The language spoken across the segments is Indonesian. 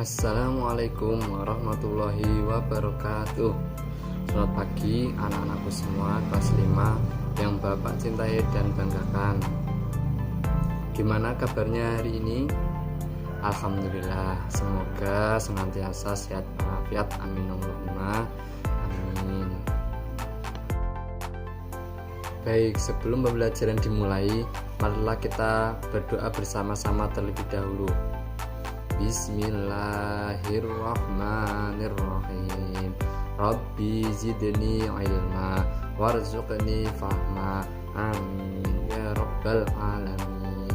Assalamualaikum warahmatullahi wabarakatuh. Selamat pagi anak-anakku semua kelas 5 yang Bapak cintai dan banggakan. Gimana kabarnya hari ini? Alhamdulillah, semoga senantiasa sehat walafiat. Amin Allahumma amin. Baik, sebelum pembelajaran dimulai, marilah kita berdoa bersama-sama terlebih dahulu. Bismillahirrahmanirrahim. Rabbi zidni ilma warzuqni fahma. Amin ya rabbal alamin.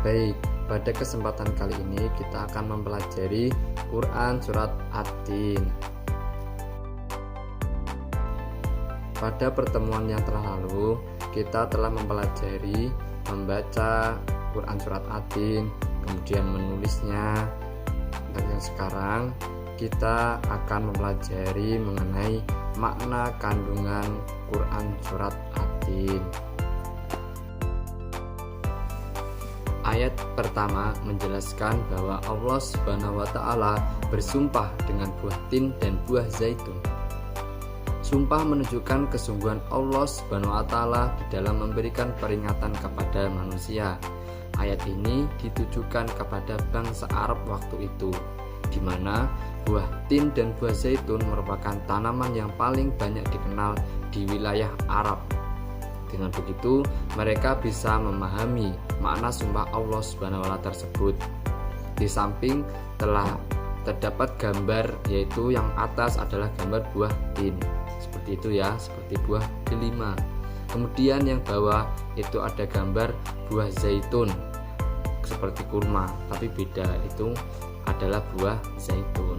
Baik, pada kesempatan kali ini kita akan mempelajari Quran surat At-Tin. Pada pertemuan yang telah lalu, kita telah mempelajari membaca Quran surat At-Tin, kemudian menulisnya. Dan yang sekarang kita akan mempelajari mengenai makna kandungan Quran surat At-Tin. Ayat pertama menjelaskan bahwa Allah Subhanahu wa taala bersumpah dengan buah tin dan buah zaitun. Sumpah menunjukkan kesungguhan Allah Subhanahu wa taala di dalam memberikan peringatan kepada manusia. Ayat ini ditujukan kepada bangsa Arab waktu itu, di mana buah tin dan buah zaitun merupakan tanaman yang paling banyak dikenal di wilayah Arab. Dengan begitu, mereka bisa memahami makna sumpah Allah Subhanahu wa taala tersebut. Di samping telah terdapat gambar, yaitu yang atas adalah gambar buah tin. Seperti itu ya, seperti buah delima. Kemudian yang bawah itu ada gambar buah zaitun seperti kurma, tapi beda, itu adalah buah zaitun.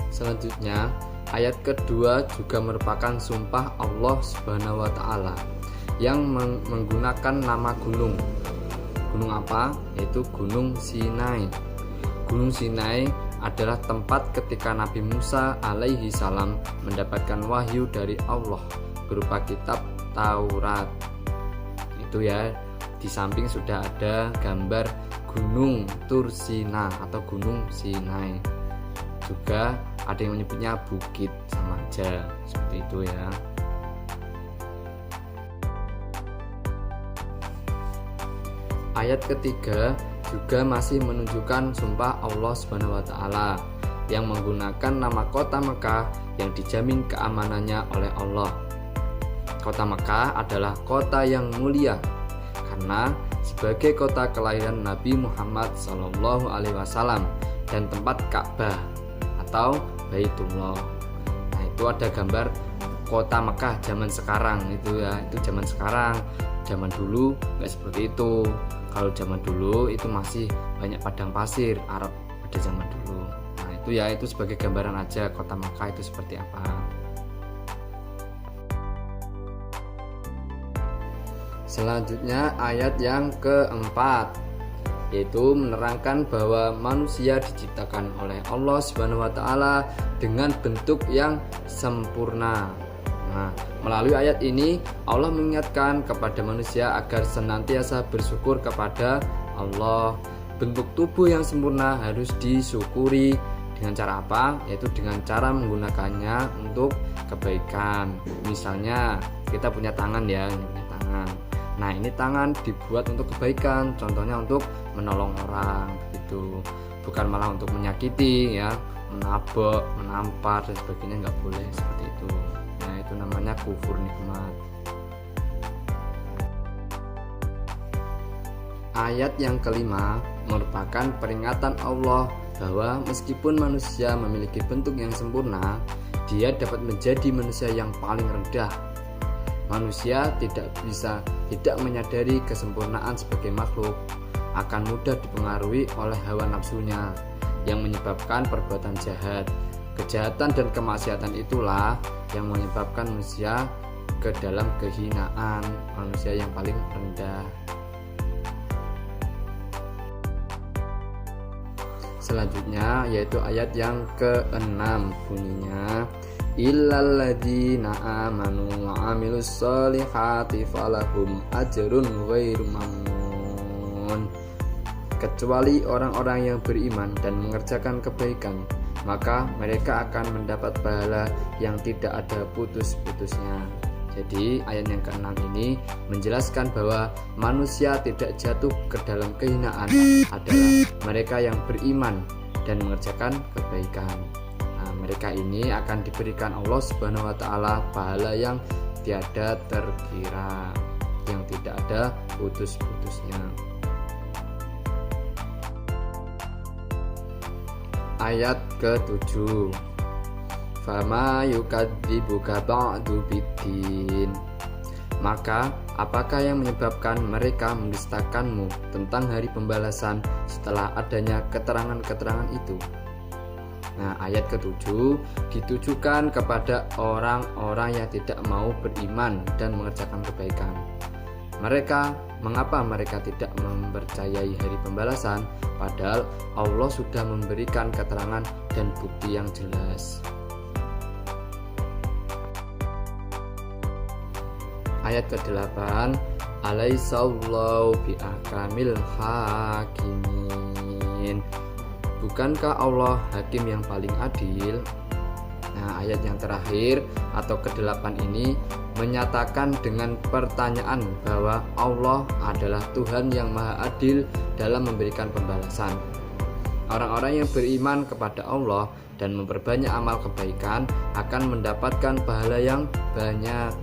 Selanjutnya, ayat kedua juga merupakan sumpah Allah Subhanahu wa taala yang menggunakan nama gunung. Gunung apa? Yaitu Gunung Sinai. Gunung Sinai adalah tempat ketika Nabi Musa alaihi salam mendapatkan wahyu dari Allah berupa kitab Taurat. Itu ya, di samping sudah ada gambar Gunung Tursina atau Gunung Sinai. Juga ada yang menyebutnya bukit, sama aja, seperti itu ya. Ayat ketiga juga masih menunjukkan sumpah Allah Subhanahu wa taala yang menggunakan nama kota Mekah yang dijamin keamanannya oleh Allah. Kota Mekah adalah kota yang mulia karena sebagai kota kelahiran Nabi Muhammad SAW dan tempat Ka'bah atau Baitullah. Nah, itu ada gambar kota Mekah zaman sekarang itu ya, itu zaman sekarang. Zaman dulu nggak seperti itu. Kalau zaman dulu itu masih banyak padang pasir Arab pada zaman dulu. Nah, itu ya, itu sebagai gambaran aja kota Mekah itu seperti apa. Selanjutnya ayat yang keempat, yaitu menerangkan bahwa manusia diciptakan oleh Allah Subhanahu wa taala dengan bentuk yang sempurna. Nah, melalui ayat ini Allah mengingatkan kepada manusia agar senantiasa bersyukur kepada Allah. Bentuk tubuh yang sempurna harus disyukuri dengan cara apa? Yaitu dengan cara menggunakannya untuk kebaikan. Misalnya kita punya tangan ya, punya tangan. Nah, ini tangan dibuat untuk kebaikan, contohnya untuk menolong orang gitu, bukan malah untuk menyakiti ya, menabok, menampar dan sebagainya, nggak boleh seperti itu. Nah, itu namanya kufur nikmat. Ayat yang kelima merupakan peringatan Allah bahwa meskipun manusia memiliki bentuk yang sempurna, dia dapat menjadi manusia yang paling rendah. Manusia tidak menyadari kesempurnaan sebagai makhluk, akan mudah dipengaruhi oleh hawa nafsunya yang menyebabkan perbuatan jahat. Kejahatan dan kemaksiatan itulah yang menyebabkan manusia ke dalam kehinaan, manusia yang paling rendah. Selanjutnya yaitu ayat yang ke-6, bunyinya illal ladzina amanu wa amilus solihati falahum ajrun ghairu mamnun. namun kecuali orang-orang yang beriman dan mengerjakan kebaikan, maka mereka akan mendapat pahala yang tidak ada putus-putusnya. Jadi ayat yang ke-6 ini menjelaskan bahwa manusia tidak jatuh ke dalam kehinaan adalah mereka yang beriman dan mengerjakan kebaikan. Mereka ini akan diberikan Allah Subhanahu wa taala pahala yang tiada terkira, yang tidak ada putus-putusnya. Ayat ke-7, Fama yukadzibuka ba'du biddin. Maka apakah yang menyebabkan mereka mendustakanmu tentang hari pembalasan setelah adanya keterangan-keterangan itu? Nah, ayat ke-7 ditujukan kepada orang-orang yang tidak mau beriman dan mengerjakan kebaikan. Mengapa mereka tidak mempercayai hari pembalasan, padahal Allah sudah memberikan keterangan dan bukti yang jelas. Ayat ke-8, Alaihissallahu biahkamil hakimin. Bukankah Allah hakim yang paling adil? Nah, ayat yang terakhir atau ke-8 ini menyatakan dengan pertanyaan bahwa Allah adalah Tuhan yang maha adil dalam memberikan pembalasan. Orang-orang yang beriman kepada Allah dan memperbanyak amal kebaikan akan mendapatkan pahala yang banyak.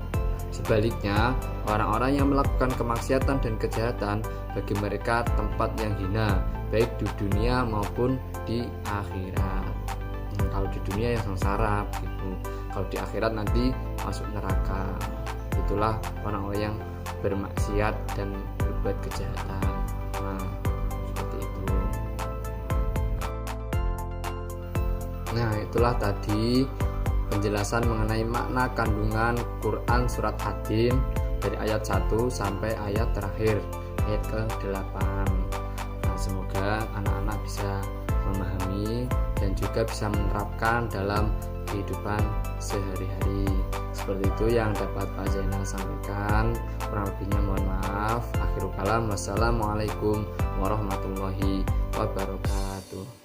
Sebaliknya, orang-orang yang melakukan kemaksiatan dan kejahatan, bagi mereka tempat yang hina, baik di dunia maupun di akhirat. Kalau di dunia ya sengsara gitu. Kalau di akhirat nanti masuk neraka. Itulah orang-orang yang bermaksiat dan berbuat kejahatan. Nah, seperti itu. Nah, itulah tadi penjelasan mengenai makna kandungan Quran surat Hadim dari ayat 1 sampai ayat terakhir, ayat ke-8. Nah, semoga anak-anak bisa memahami dan juga bisa menerapkan dalam kehidupan sehari-hari. Seperti itu yang dapat Pak Zainal sampaikan. Kurang lebihnya mohon maaf. Akhirul kalam, wassalamualaikum warahmatullahi wabarakatuh.